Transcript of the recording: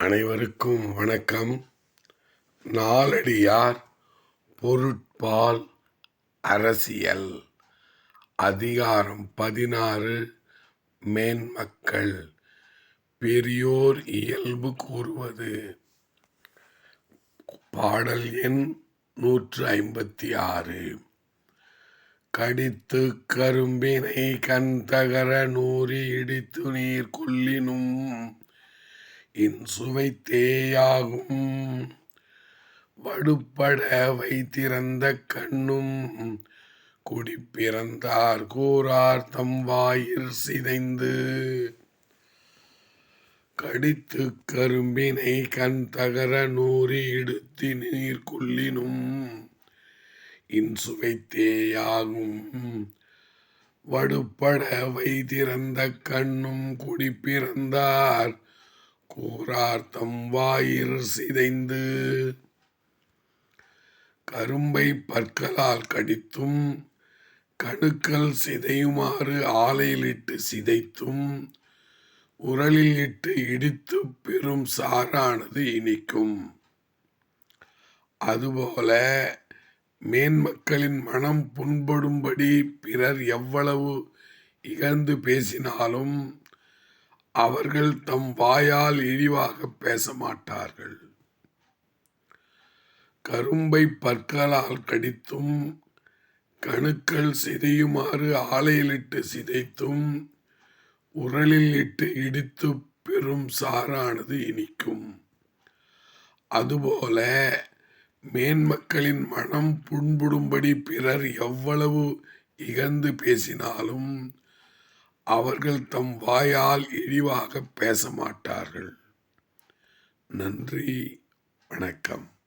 அனைவருக்கும் வணக்கம். நாலடியார் பொருட்பால் அரசியல் அதிகாரம் 16 மேன்மக்கள் பெரியோர் இயல்பு கூறுவது. பாடல் எண் 156. கடித்து கரும்பினை கண்தகர நூறி இடித்து நீர் கொள்ளினும் இன்சுவைத்தேயாகும். வடுப்பட வைத்திறந்த கண்ணும் குடிப்பிறந்தார் கூறார் தம் வாயிற் சிதைந்து. கடித்து கரும்பினை கண்தகர நூறி இடுத்தி நீர் கொள்ளினும் இன்சுவைத்தேயாகும். வடுப்பட வைத்திறந்த கண்ணும் குடிப்பிறந்தார் கூறார் தம் வாயிற் சிதைந்து. கரும்பை பற்களால் கடித்தும் கணுக்கள் சிதையுமாறு ஆலையிலிட்டு சிதைத்தும் உரலில் இட்டு இடித்து பெரும் சாறானது இனிக்கும். அதுபோல மேன்மக்களின் மனம் புண்படும்படி பிறர் எவ்வளவு இகழ்ந்து பேசினாலும் அவர்கள் தம் வாயால் இழிவாக பேச மாட்டார்கள். கரும்பை பற்களால் கடித்தும் கணுக்கள் சிதையுமாறு ஆலையிலிட்டு சிதைத்தும் உரலில் இட்டு இடித்து பெரும் சாறானது இனிக்கும். அதுபோல மேன்மக்களின் மனம் புண்படும்படி பிறர் எவ்வளவு இகழ்ந்து பேசினாலும் அவர்கள் தம் வாயால் இழிவாக பேச மாட்டார்கள். நன்றி, வணக்கம்.